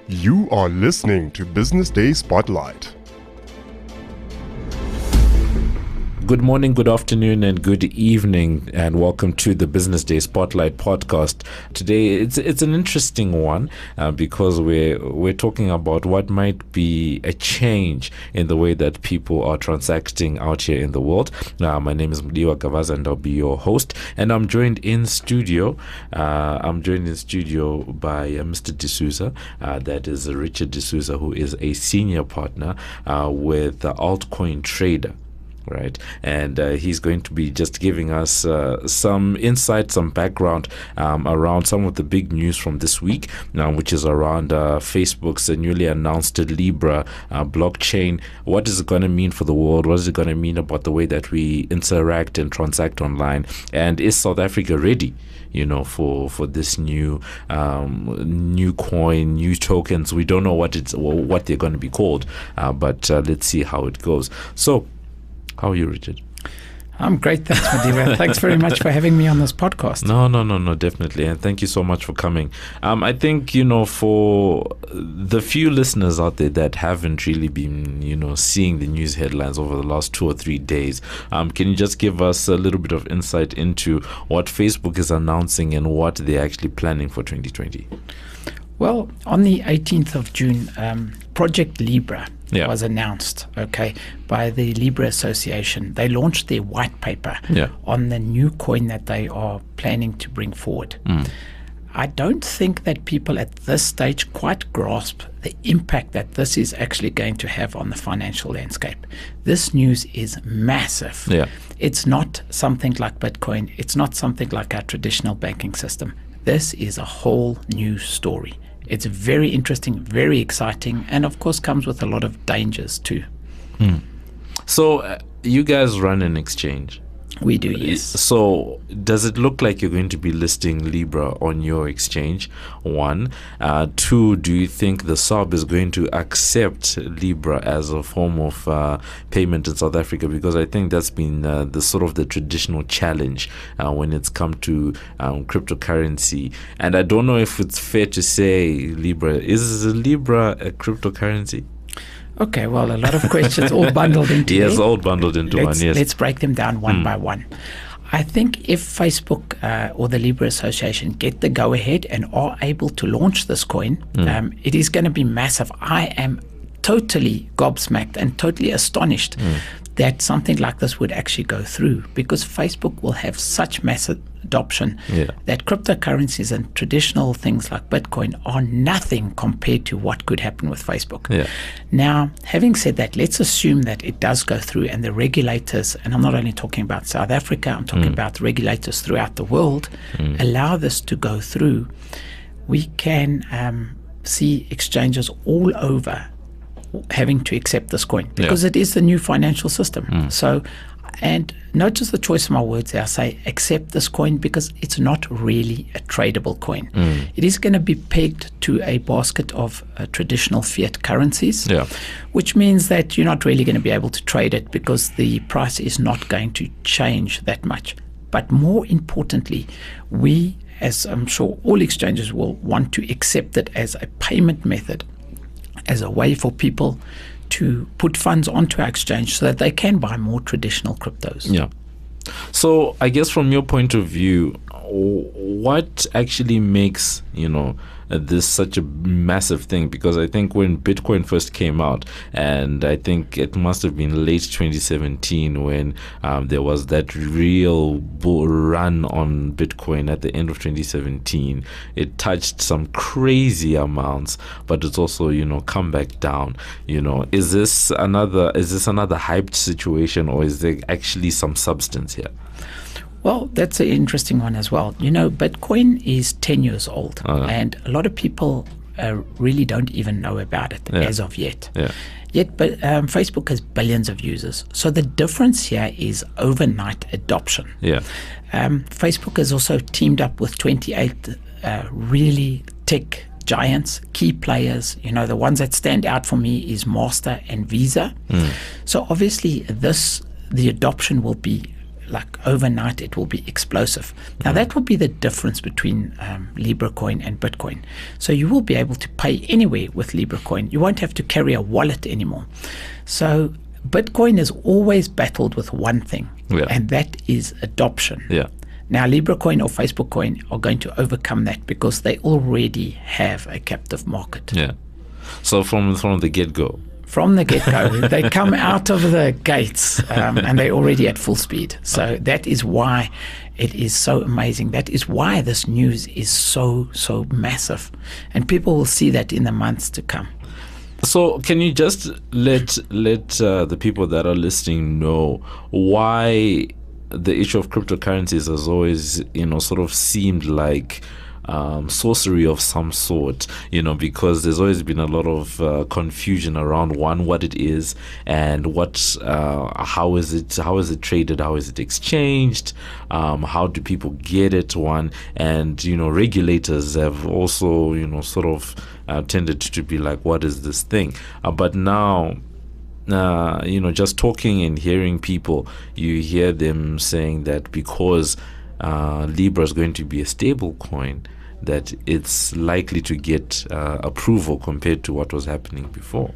You are listening to Business Day Spotlight. Good morning, good afternoon, and good evening, and welcome to the Business Day Spotlight podcast. Today, it's an interesting one because we're talking about what might be a change in the way that people are transacting out here in the world. My name is Mdiwa Gavaza, and I'll be your host. And I'm joined in studio. by Mr. D'Souza. That is Richard D'Souza, who is a senior partner with AltCoinTrader. Right, and he's going to be just giving us some insight, some background around some of the big news from this week, which is around Facebook's newly announced Libra blockchain. What is it going to mean for the world? What is it going to mean about the way that we interact and transact online? And is South Africa ready, for this new coin, new tokens? We don't know what they're going to be called, but let's see how it goes. So, how are you, Richard? I'm great, thanks, Madiba. Thanks very much for having me on this podcast. No, definitely. And thank you so much for coming. I think, for the few listeners out there that haven't really been, seeing the news headlines over the last 2 or 3 days, can you just give us a little bit of insight into what Facebook is announcing and what they're actually planning for 2020? Well, on the 18th of June, Project Libra was announced, by the Libra Association. They launched their white paper on the new coin that they are planning to bring forward. I don't think that people at this stage quite grasp the impact that this is actually going to have on the financial landscape. This news is massive. It's not something like Bitcoin. It's not something like our traditional banking system. This is a whole new story. It's very interesting, very exciting, and of course comes with a lot of dangers too. So you guys run an exchange? We do, yes. So does it look like you're going to be listing Libra on your exchange? 1. 2, do you think the SARB is going to accept Libra as a form of payment in South Africa? Because I think that's been the traditional challenge when it's come to cryptocurrency. And I don't know if it's fair to say is Libra a cryptocurrency? Okay, well, a lot of questions all bundled into one. Yes, all bundled into one, yes. Let's break them down one by one. I think if Facebook or the Libra Association get the go-ahead and are able to launch this coin, it is going to be massive. I am totally gobsmacked and totally astonished that something like this would actually go through, because Facebook will have such massive adoption that cryptocurrencies and traditional things like Bitcoin are nothing compared to what could happen with Facebook. Now, having said that, let's assume that it does go through and the regulators, and I'm not only talking about South Africa, I'm talking about regulators throughout the world, allow this to go through. We can see exchanges all over having to accept this coin because it is the new financial system. So, and notice the choice of my words there. I say accept this coin because it's not really a tradable coin. It is going to be pegged to a basket of traditional fiat currencies, which means that you're not really going to be able to trade it because the price is not going to change that much. But more importantly, we, as I'm sure all exchanges will want to accept it as a payment method, as a way for people to put funds onto our exchange so that they can buy more traditional cryptos. So I guess from your point of view, what actually makes, this such a massive thing? Because I think when Bitcoin first came out, and I think it must have been late 2017 when there was that real bull run on Bitcoin at the end of 2017. It touched some crazy amounts, but it's also, come back down. Is this another hyped situation, or is there actually some substance here? Well, that's an interesting one as well. Bitcoin is 10 years old, and a lot of people really don't even know about it as of yet. But Facebook has billions of users. So the difference here is overnight adoption. Facebook has also teamed up with 28 really tech giants, key players. The ones that stand out for me is Master and Visa. So obviously the adoption will be like overnight it will be explosive. Now that will be the difference between Libra coin and Bitcoin. So you will be able to pay anywhere with Libra coin. You won't have to carry a wallet anymore. So Bitcoin has always battled with one thing, and that is adoption. Now Libra coin or Facebook coin are going to overcome that because they already have a captive market. So from the get-go. From the get-go, they come out of the gates and they're already at full speed. So that is why it is so amazing. That is why this news is so massive. And people will see that in the months to come. So can you just let the people that are listening know why the issue of cryptocurrencies has always, sort of seemed like sorcery of some sort, because there's always been a lot of confusion around what it is and how is it traded, how is it exchanged, how do people get it, and regulators have also sort of tended to be like, what is this thing? But now just talking and hearing people, you hear them saying that because Libra is going to be a stable coin, that it's likely to get approval compared to what was happening before.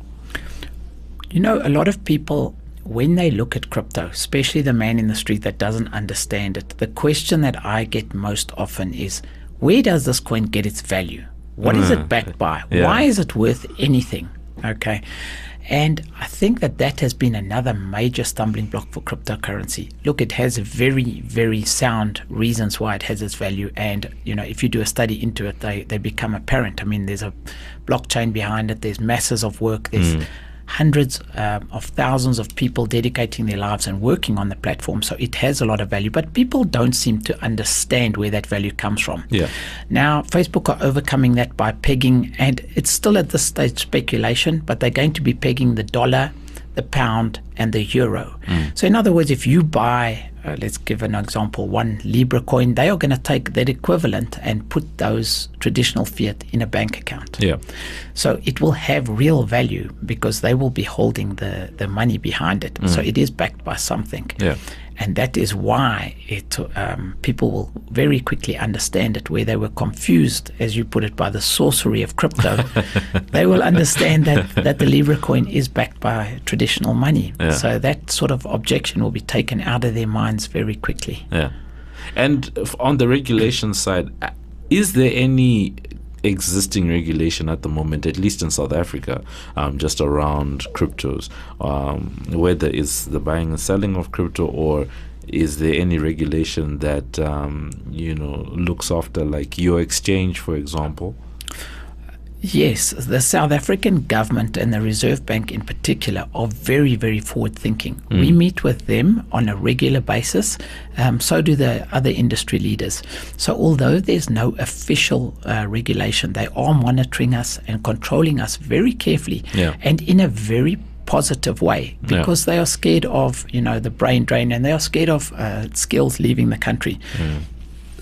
A lot of people, when they look at crypto, especially the man in the street that doesn't understand it, the question that I get most often is, where does this coin get its value? What is it backed by? Why is it worth anything? Okay. And I think that has been another major stumbling block for cryptocurrency. Look, it has very, very sound reasons why it has its value. And, if you do a study into it, they become apparent. I mean, there's a blockchain behind it. There's masses of work. There's hundreds of thousands of people dedicating their lives and working on the platform. So it has a lot of value. But people don't seem to understand where that value comes from. Now, Facebook are overcoming that by pegging, and it's still at this stage speculation, but they're going to be pegging the dollar, the pound, and the euro. So in other words, if you buy, let's give an example, one Libra coin, they are going to take that equivalent and put those traditional fiat in a bank account. So it will have real value because they will be holding the money behind it. So it is backed by something. And that is why people will very quickly understand it, where they were confused, as you put it, by the sorcery of crypto. They will understand that the Libra coin is backed by traditional money. So that sort of objection will be taken out of their minds very quickly. And on the regulation side, is there any existing regulation at the moment, at least in South Africa, just around cryptos, whether it's the buying and selling of crypto, or is there any regulation that looks after like your exchange, for example? Yes, the South African government and the Reserve Bank in particular are very, very forward-thinking. We meet with them on a regular basis, so do the other industry leaders. So although there's no official regulation, they are monitoring us and controlling us very carefully and in a very positive way, because they are scared of, the brain drain, and they are scared of skills leaving the country.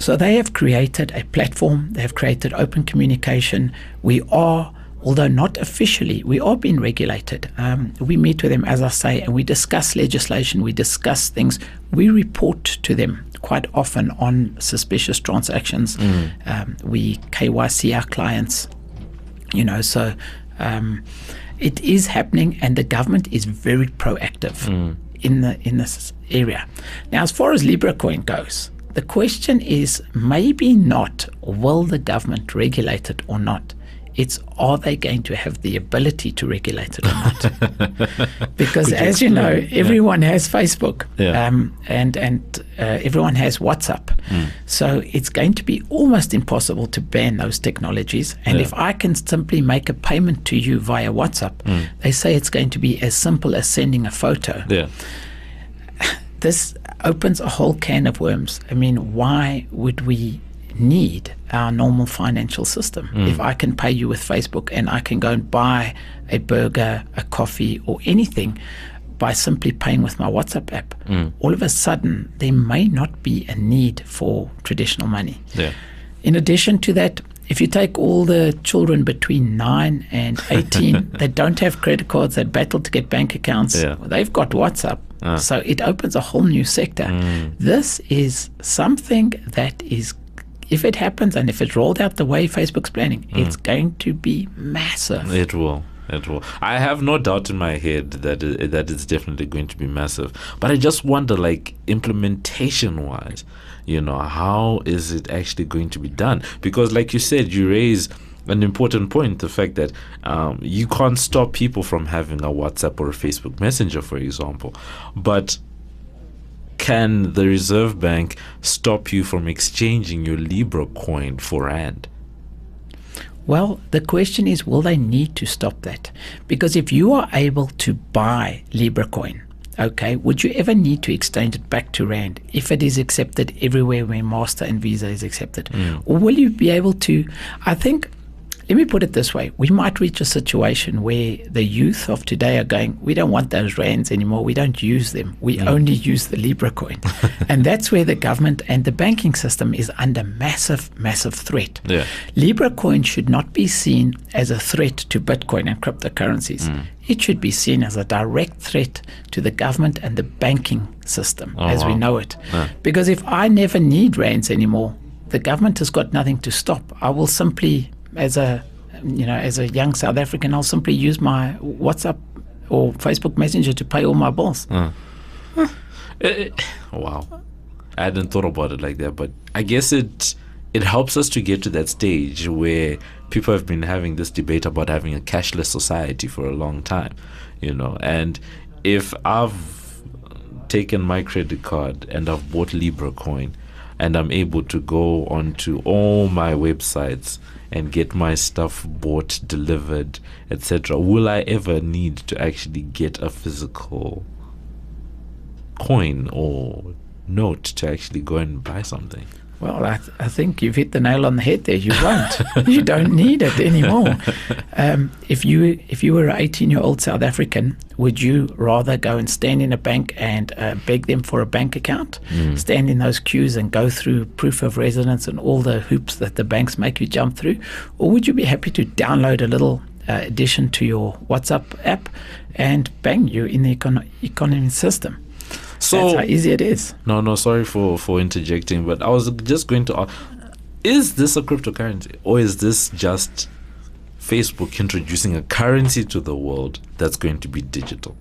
So they have created a platform. They have created open communication. We are, although not officially, we are being regulated. We meet with them, as I say, and we discuss legislation. We discuss things. We report to them quite often on suspicious transactions. We KYC our clients, so it is happening, and the government is very proactive in this area. Now, as far as Libra coin goes, the question is maybe not will the government regulate it or not. It's, are they going to have the ability to regulate it or not? Because as you know, everyone has Facebook and everyone has WhatsApp. So it's going to be almost impossible to ban those technologies. And if I can simply make a payment to you via WhatsApp, they say it's going to be as simple as sending a photo. This opens a whole can of worms. I mean, why would we need our normal financial system? If I can pay you with Facebook and I can go and buy a burger, a coffee, or anything by simply paying with my WhatsApp app, all of a sudden there may not be a need for traditional money. In addition to that, if you take all the children between 9 and 18 that don't have credit cards, that battle to get bank accounts, they've got WhatsApp. So it opens a whole new sector. This is something that is, if it happens and if it's rolled out the way Facebook's planning, it's going to be massive. It will. I have no doubt in my head that it's definitely going to be massive. But I just wonder, like, implementation-wise, how is it actually going to be done? Because, like you said, you raise an important point, the fact that you can't stop people from having a WhatsApp or a Facebook Messenger, for example. But can the Reserve Bank stop you from exchanging your Libra coin for Rand? Well, the question is, will they need to stop that? Because if you are able to buy Libra coin, okay, would you ever need to exchange it back to Rand if it is accepted everywhere where Master and Visa is accepted? Or will you be able to, I think, let me put it this way, we might reach a situation where the youth of today are going, we don't want those rands anymore, we don't use them, we only use the Libra coin. And that's where the government and the banking system is under massive threat. Libra coin should not be seen as a threat to Bitcoin and cryptocurrencies. It should be seen as a direct threat to the government and the banking system as we know it. Because if I never need rands anymore, the government has got nothing to stop. I will simply, as a young South African, I'll simply use my WhatsApp or Facebook Messenger to pay all my bills. Wow. I hadn't thought about it like that, but I guess it helps us to get to that stage where people have been having this debate about having a cashless society for a long time, and if I've taken my credit card and I've bought Libra coin and I'm able to go onto all my websites and get my stuff bought, delivered, etc., will I ever need to actually get a physical coin or note to actually go and buy something? Well, I think you've hit the nail on the head there. You won't. You don't need it anymore. If you were an 18-year-old South African, would you rather go and stand in a bank and beg them for a bank account, stand in those queues and go through proof of residence and all the hoops that the banks make you jump through? Or would you be happy to download a little addition to your WhatsApp app and bang, you're in the economy system? So that's how easy it is. No, sorry for interjecting, but I was just going to ask, is this a cryptocurrency or is this just Facebook introducing a currency to the world that's going to be digital?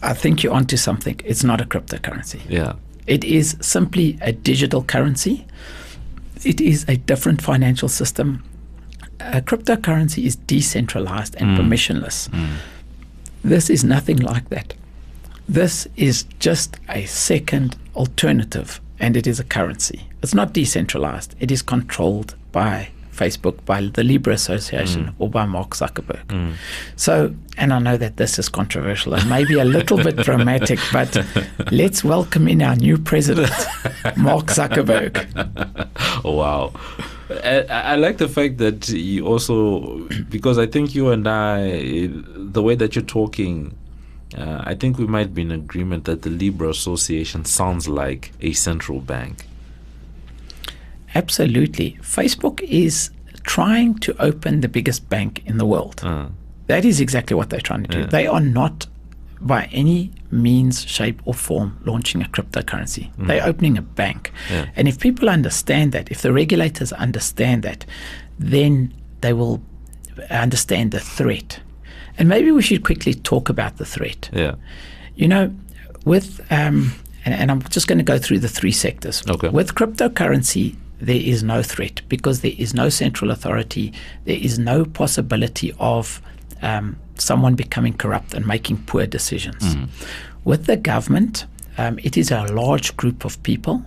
I think you're onto something. It's not a cryptocurrency. Yeah. It is simply a digital currency. It is a different financial system. A cryptocurrency is decentralized and permissionless. This is nothing like that. This is just a second alternative, and it is a currency. It's not decentralized. It is controlled by Facebook, by the Libra Association, or by Mark Zuckerberg. So, and I know that this is controversial and maybe a little bit dramatic, but let's welcome in our new president, Mark Zuckerberg. Wow. I like the fact that you also, because I think you and I, the way that you're talking, I think we might be in agreement that the Libra Association sounds like a central bank. Absolutely. Facebook is trying to open the biggest bank in the world. That is exactly what they're trying to do. They are not by any means, shape or form launching a cryptocurrency. They're opening a bank. And if people understand that, if the regulators understand that, then they will understand the threat. And maybe we should quickly talk about the threat. With and I'm just going to go through the three sectors. With cryptocurrency, there is no threat because there is no central authority. There is no possibility of someone becoming corrupt and making poor decisions. With the government, it is a large group of people,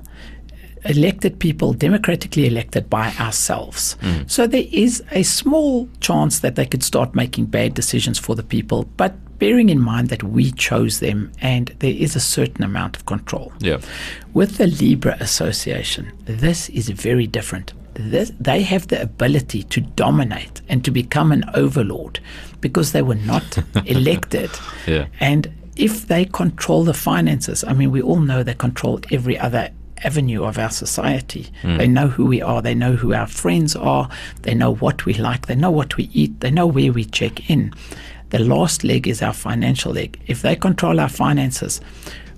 elected people, democratically elected by ourselves. So there is a small chance that they could start making bad decisions for the people, but bearing in mind that we chose them and there is a certain amount of control. With the Libra Association, this is very different. They have the ability to dominate and to become an overlord because they were not elected. And if they control the finances, I mean, we all know they control every other avenue of our society. They know who we are. They know who our friends are. They know what we like. They know what we eat. They know where we check in. The last leg is our financial leg. If they control our finances,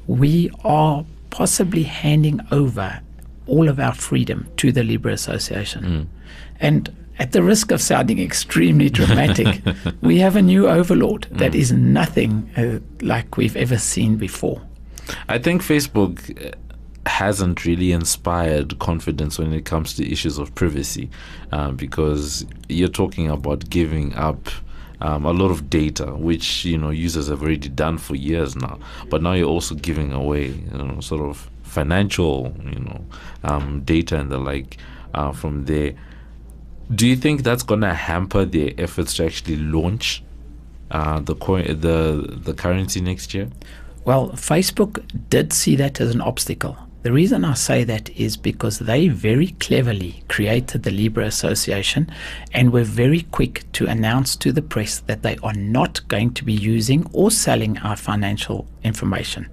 we are possibly handing over all of our freedom to the Libra Association. And at the risk of sounding extremely dramatic, we have a new overlord that is nothing like we've ever seen before. I think Facebook hasn't really inspired confidence when it comes to issues of privacy, because you're talking about giving up a lot of data, which users have already done for years now. But now you're also giving away sort of financial data and the like from there. Do you think that's going to hamper their efforts to actually launch the currency next year? Well, Facebook did see that as an obstacle. The reason I say that is because they very cleverly created the Libra Association and were very quick to announce to the press that they are not going to be using or selling our financial information.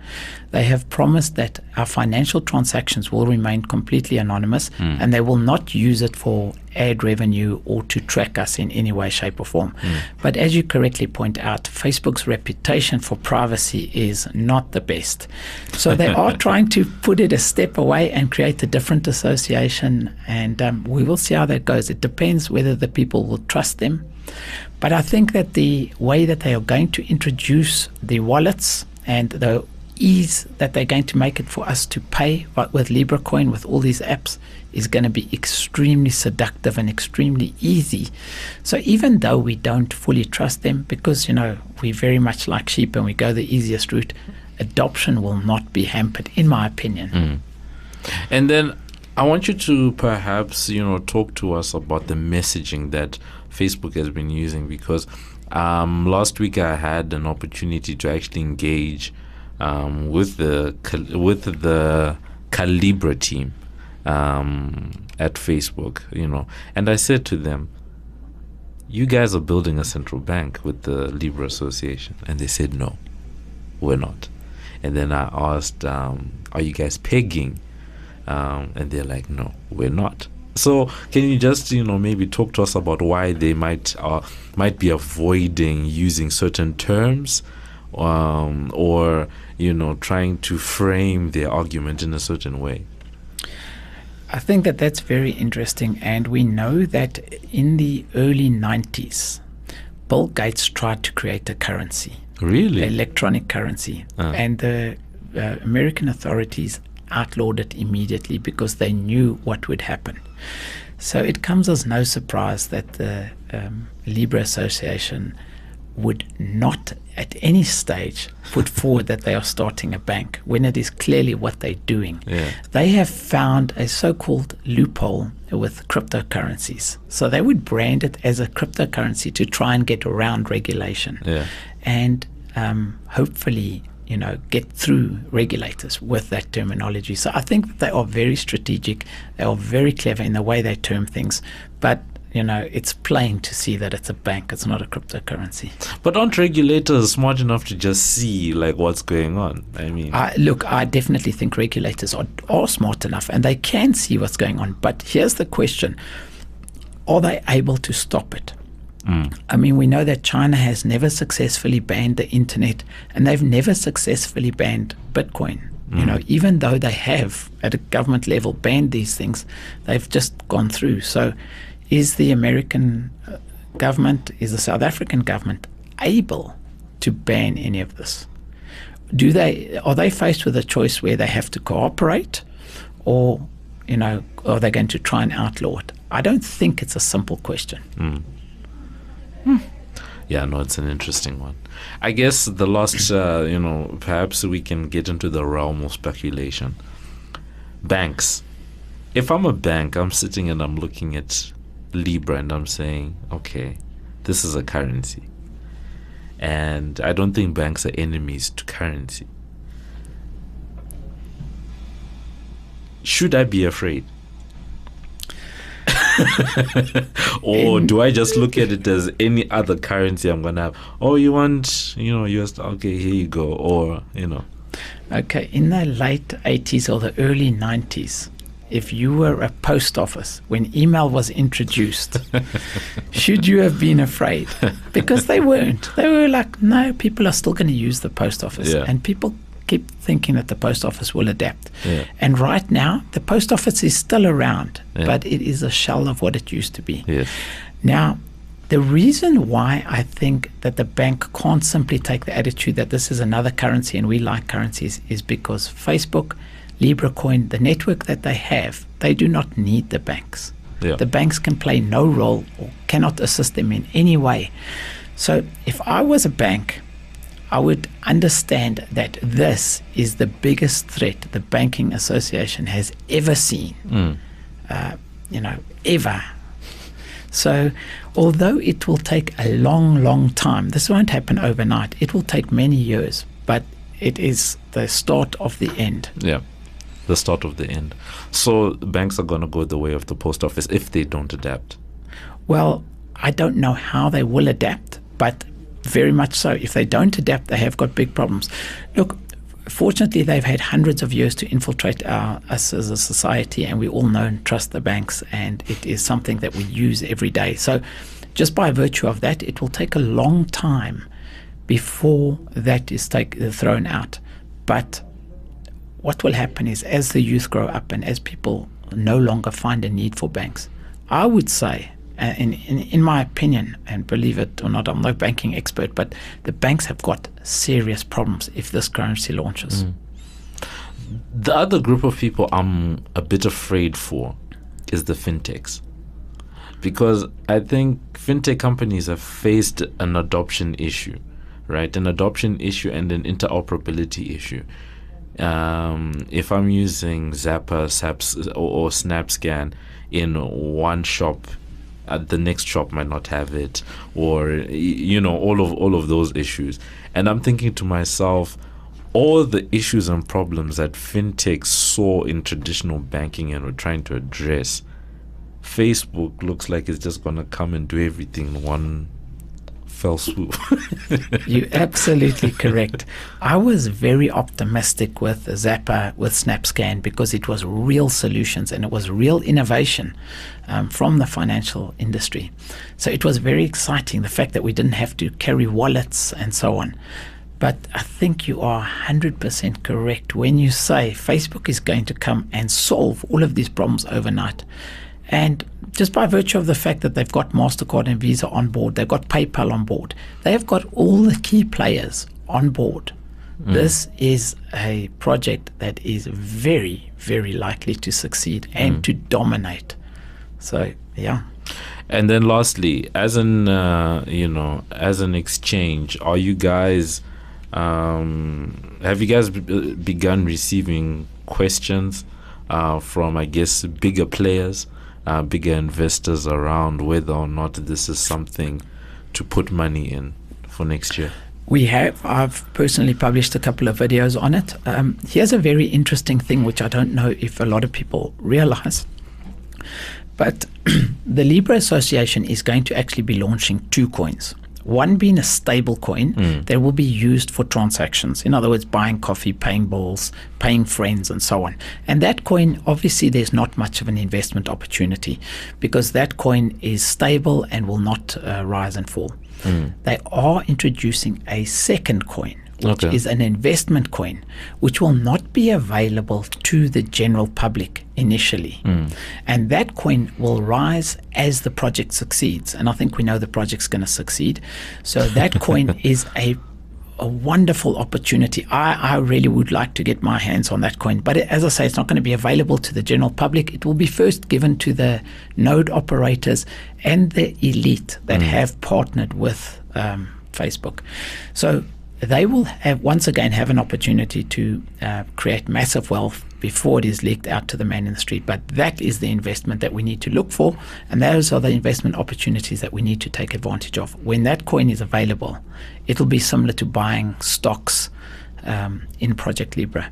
They have promised that our financial transactions will remain completely anonymous and they will not use it for ad revenue or to track us in any way, shape or form. But as you correctly point out, Facebook's reputation for privacy is not the best. So they are trying to put it a step away and create a different association, and we will see how that goes. It depends whether the people will trust them. But I think that the way that they are going to introduce the wallets and the ease that they're going to make it for us to pay with Libra Coin, with all these apps, is going to be extremely seductive and extremely easy. So even though we don't fully trust them, because we very much like sheep and we go the easiest route, adoption will not be hampered, in my opinion. And then I want you to perhaps talk to us about the messaging that Facebook has been using, because last week I had an opportunity to actually engage with the Calibra team at Facebook, and I said to them, you guys are building a central bank with the Libra Association, and they said, no, we're not. And then I asked, are you guys pegging? And they're like, no, we're not. So can you just maybe talk to us about why they might be avoiding using certain terms, or trying to frame their argument in a certain way? I think that that's very interesting, and we know that in the early 90s, Bill Gates tried to create a currency. Really? Electronic currency. And the American authorities outlawed it immediately because they knew what would happen. So it comes as no surprise that the Libra Association would not at any stage put forward that they are starting a bank when it is clearly what they're doing. Yeah. They have found a so-called loophole with cryptocurrencies. So they would brand it as a cryptocurrency to try and get around regulation. Yeah. And hopefully, get through regulators with that terminology. So I think that they are very strategic. They are very clever in the way they term things. But it's plain to see that it's a bank. It's not a cryptocurrency. But aren't regulators smart enough to just see what's going on? I mean, I definitely think regulators are smart enough and they can see what's going on. But here's the question: are they able to stop it? I mean, we know that China has never successfully banned the internet, and they've never successfully banned Bitcoin. Even though they have at a government level banned these things, they've just gone through. So is the American government, is the South African government able to ban any of this? Are they faced with a choice where they have to cooperate, or are they going to try and outlaw it? I don't think it's a simple question. Yeah, no, it's an interesting one. I guess the last, perhaps we can get into the realm of speculation. Banks. If I'm a bank, I'm sitting and I'm looking at Libra and I'm saying, okay, this is a currency. And I don't think banks are enemies to currency. Should I be afraid? Or do I just look at it as any other currency I'm gonna have? Oh, you want, US? Okay, here you go. Or Okay, in the late 80s or the early 90s, if you were a post office when email was introduced, should you have been afraid? Because they weren't. They were like, no, people are still going to use the post office. Yeah. And people keep thinking that the post office will adapt. Yeah. And right now, the post office is still around, Yeah. but it is a shell of what it used to be. Yes. Now, the reason why I think that the bank can't simply take the attitude that this is another currency and we like currencies is because Facebook, Libra coin, the network that they have, they do not need the banks. Yeah. The banks can play no role or cannot assist them in any way. So if I was a bank, I would understand that this is the biggest threat the Banking Association has ever seen, ever. So although it will take a long, long time, this won't happen overnight. It will take many years, but it is the start of the end. Yeah, the start of the end. So banks are going to go the way of the post office if they don't adapt. Well, I don't know how they will adapt, but very much so. If they don't adapt, they have got big problems. Look, fortunately, they've had hundreds of years to infiltrate us as a society, and we all know and trust the banks, and it is something that we use every day. So just by virtue of that, it will take a long time before that is thrown out. But what will happen is as the youth grow up and as people no longer find a need for banks, I would say, in my opinion, and believe it or not, I'm no banking expert, but the banks have got serious problems if this currency launches. The other group of people I'm a bit afraid for is the fintechs, because I think fintech companies have faced an adoption issue, right? An adoption issue and an interoperability issue. If I'm using Zapper, SAPS, or SnapScan in one shop, the next shop might not have it, or all of those issues. And I'm thinking to myself, all the issues and problems that fintech saw in traditional banking and were trying to address, Facebook looks like it's just going to come and do everything in one fell swoop. You're absolutely correct. I was very optimistic with Zapper, with SnapScan, because it was real solutions and it was real innovation from the financial industry. So it was very exciting, the fact that we didn't have to carry wallets and so on. But I think you are 100% correct when you say Facebook is going to come and solve all of these problems overnight. And just by virtue of the fact that they've got MasterCard and Visa on board, they've got PayPal on board, they've got all the key players on board. This is a project that is very, very likely to succeed and to dominate. So, yeah. And then lastly, as an exchange, are you guys, have you guys begun receiving questions from, I guess, bigger players, bigger investors around whether or not this is something to put money in for next year? We have. I've personally published a couple of videos on it. Here's a very interesting thing, which I don't know if a lot of people realize. But the Libra Association is going to actually be launching two coins. One being a stable coin that will be used for transactions. In other words, buying coffee, paying bills, paying friends, and so on. And that coin, obviously, there's not much of an investment opportunity because that coin is stable and will not rise and fall. They are introducing a second coin, which is an investment coin, which will not be available to the general public initially. And that coin will rise as the project succeeds. And I think we know the project's going to succeed. So that coin is a wonderful opportunity. I really would like to get my hands on that coin. But as I say, it's not going to be available to the general public. It will be first given to the node operators and the elite that have partnered with Facebook. So they will have once again have an opportunity to create massive wealth before it is leaked out to the man in the street. But that is the investment that we need to look for, and those are the investment opportunities that we need to take advantage of. When that coin is available, it'll be similar to buying stocks in Project Libra.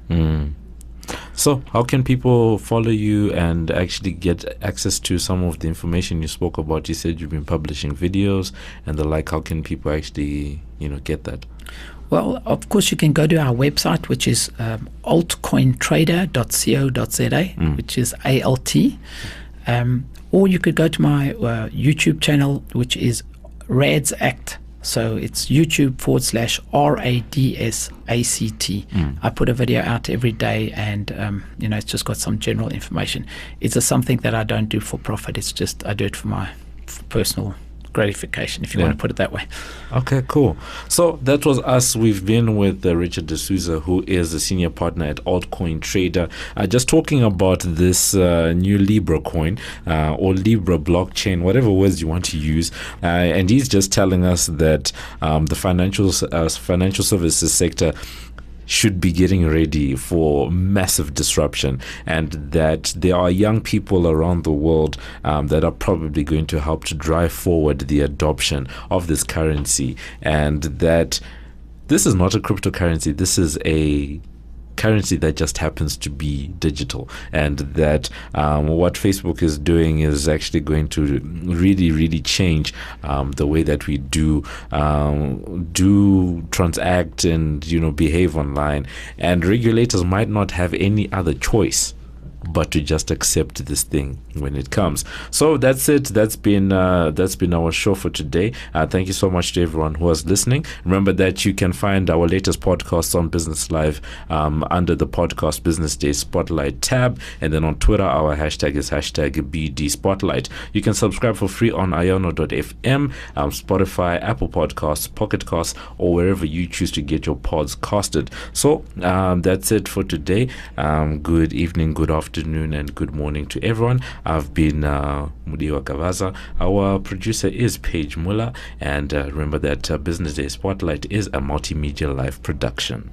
So, how can people follow you and actually get access to some of the information you spoke about? You said you've been publishing videos and the like. How can people actually, get that? Well, of course, you can go to our website, which is AltCoinTrader.co.za, which is ALT. Or you could go to my YouTube channel, which is Rads Act. So it's YouTube.com/RADSACT. I put a video out every day, and it's just got some general information. It's something that I don't do for profit. It's just I do it for my personal gratification, if you want to put it that way. Okay, cool. So that was us. We've been with Richard D'Souza, who is a senior partner at AltCoinTrader, just talking about this new Libra coin or Libra blockchain, whatever words you want to use. And he's just telling us that the financial services sector should be getting ready for massive disruption, and that there are young people around the world that are probably going to help to drive forward the adoption of this currency, and that this is not a cryptocurrency. This is a currency that just happens to be digital, and that what Facebook is doing is actually going to really, really change the way that we do transact and behave online, and regulators might not have any other choice but to just accept this thing when it comes. So that's it. That's been our show for today. Thank you so much to everyone who was listening. Remember that you can find our latest podcasts on Business Live under the podcast Business Day Spotlight tab, and then on Twitter our hashtag is #BD Spotlight. You can subscribe for free on iono.fm, Spotify, Apple Podcasts, Pocket Casts, or wherever you choose to get your pods casted. So that's it for today. Good evening, good afternoon, and good morning to everyone. I've been Mudiwa Kavaza. Our producer is Paige Muller, and remember that Business Day Spotlight is a multimedia live production.